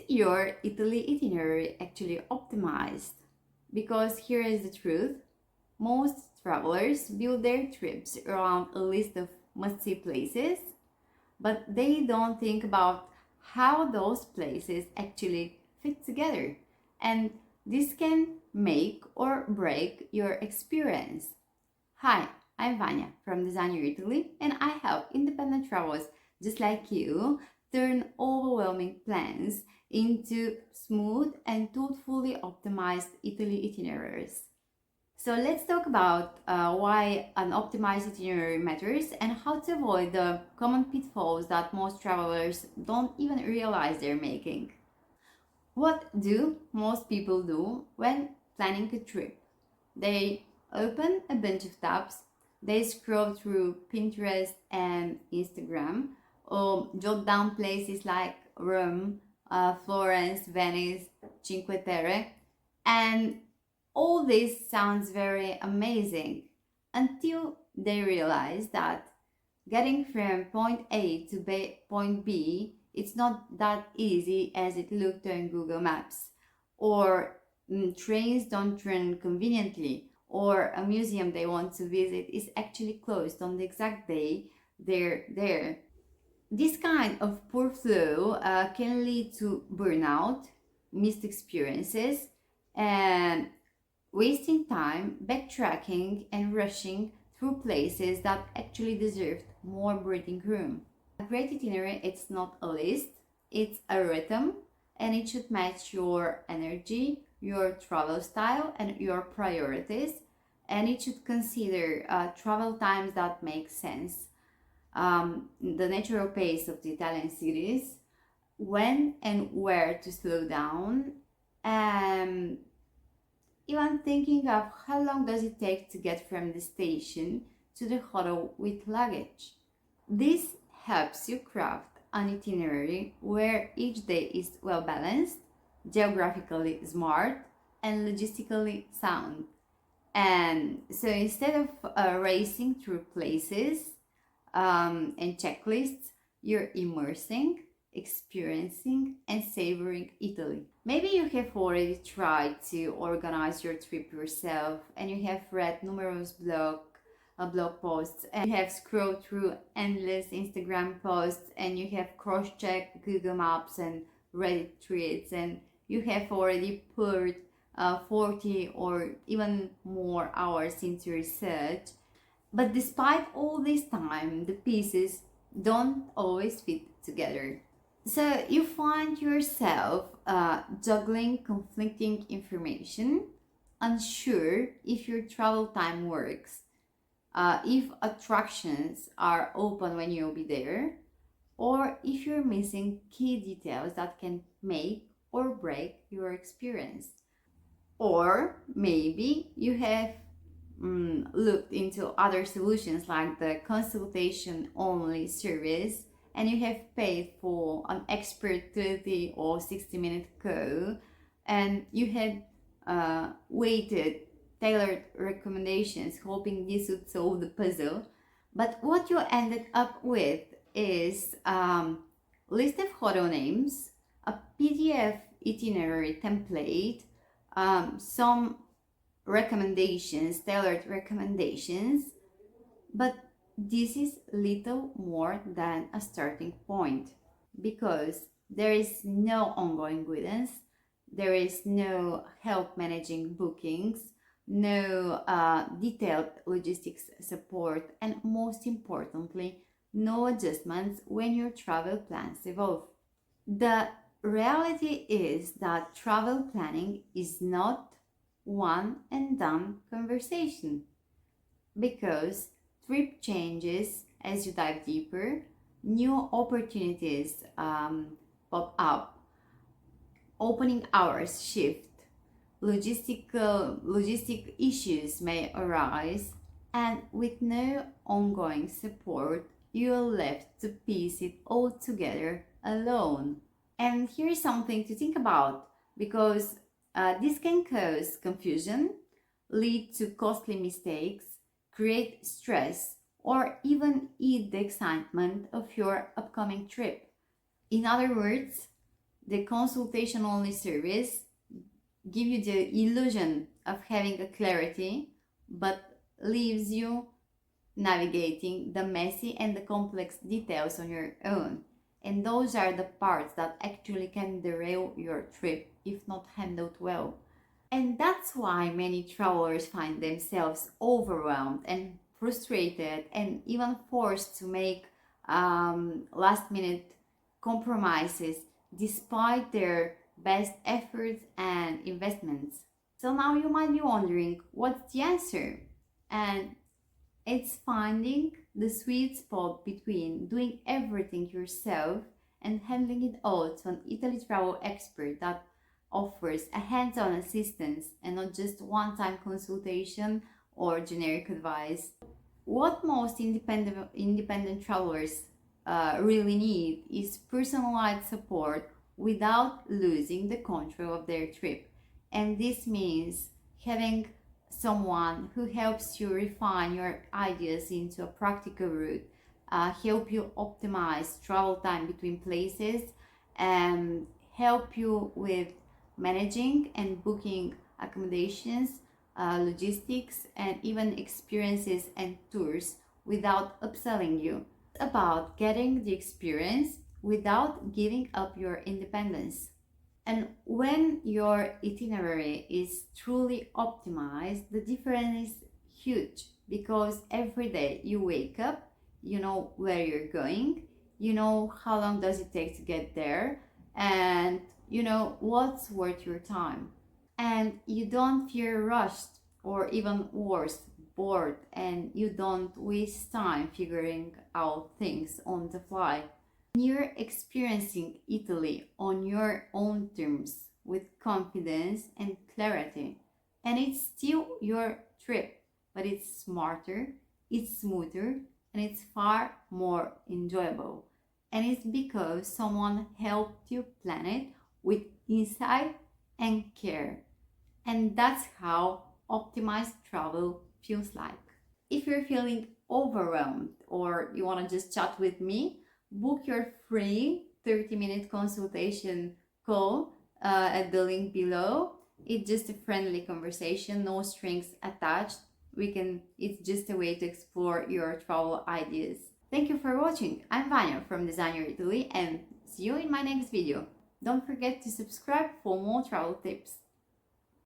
your Italy itinerary actually optimized? Because here is the truth. Most travelers build their trips around a list of must-see places, but they don't think about how those places actually fit together. And this can make or break your experience. Hi, I'm Vanya from Designer Italy, and I help independent travelers just like you turn overwhelming plans into smooth and thoughtfully optimized Italy itineraries. So let's talk about why an optimized itinerary matters and how to avoid the common pitfalls that most travelers don't even realize they're making. What do most people do when planning a trip? They open a bunch of tabs, they scroll through Pinterest and Instagram, or jot down places like Rome, Florence, Venice, Cinque Terre, and all this sounds very amazing until they realize that getting from point A to point B, it's not that easy as it looked on Google Maps. Or trains don't run conveniently, or a museum they want to visit is actually closed on the exact day they're there. This kind of poor flow can lead to burnout, missed experiences, and wasting time backtracking and rushing through places that actually deserved more breathing room. A great itinerary, it's not a list, it's a rhythm, and it should match your energy, your travel style, and your priorities. And it should consider travel times that make sense, the natural pace of the Italian cities, when and where to slow down, and even thinking of how long does it take to get from the station to the hotel with luggage. This helps you craft an itinerary where each day is well balanced, geographically smart, and logistically sound. And so instead of racing through places and checklists, you're immersing, experiencing, and savoring Italy. Maybe you have already tried to organize your trip yourself and you have read numerous blog posts, and you have scrolled through endless Instagram posts, and you have cross-checked Google Maps and Reddit threads, and you have already poured 40 or even more hours into research. But despite all this time, the pieces don't always fit together. So you find yourself juggling conflicting information, unsure if your travel time works, if attractions are open when you'll be there, or if you're missing key details that can make or break your experience. Or maybe you have looked into other solutions like the consultation only service, and you have paid for an expert 30 or 60-minute call, and you had waited tailored recommendations hoping this would solve the puzzle. But what you ended up with is list of hotel names, a PDF itinerary template, some recommendations, tailored recommendations, but this is little more than a starting point, because there is no ongoing guidance, there is no help managing bookings, no detailed logistics support, and most importantly, no adjustments when your travel plans evolve. The reality is that travel planning is not one and done conversation, because trip changes as you dive deeper, new opportunities pop up, opening hours shift, logistic issues may arise, and with no ongoing support, you're left to piece it all together alone. And here's something to think about, because this can cause confusion, lead to costly mistakes, create stress, or even eat the excitement of your upcoming trip. In other words, The consultation only service give you the illusion of having a clarity, but leaves you navigating the messy and the complex details on your own. And those are the parts that actually can derail your trip if not handled well. And that's why many travelers find themselves overwhelmed and frustrated and even forced to make last minute compromises despite their best efforts and investments. So now you might be wondering, what's the answer? And it's finding the sweet spot between doing everything yourself and handing it all to an Italy travel expert that offers a hands-on assistance and not just one-time consultation or generic advice. What most independent travelers really need is personalized support without losing the control of their trip. And this means having someone who helps you refine your ideas into a practical route, help you optimize travel time between places, and help you with managing and booking accommodations, logistics, and even experiences and tours without upselling you. It's about getting the experience without giving up your independence. And when your itinerary is truly optimized, the difference is huge because every day you wake up, you know where you're going, you know how long does it take to get there, and you know what's worth your time. And you don't feel rushed or even worse, bored, and you don't waste time figuring out things on the fly. You're experiencing Italy on your own terms with confidence and clarity. And it's still your trip, but it's smarter, it's smoother, and it's far more enjoyable. And it's because someone helped you plan it with insight and care. And that's how optimized travel feels like. If you're feeling overwhelmed or you want to just chat with me, book your free 30-minute consultation call at the link below. It's just a friendly conversation, no strings attached. It's just a way to explore your travel ideas. Thank you for watching. I'm Vanya from Designer Italy and see you in my next video. Don't forget to subscribe for more travel tips.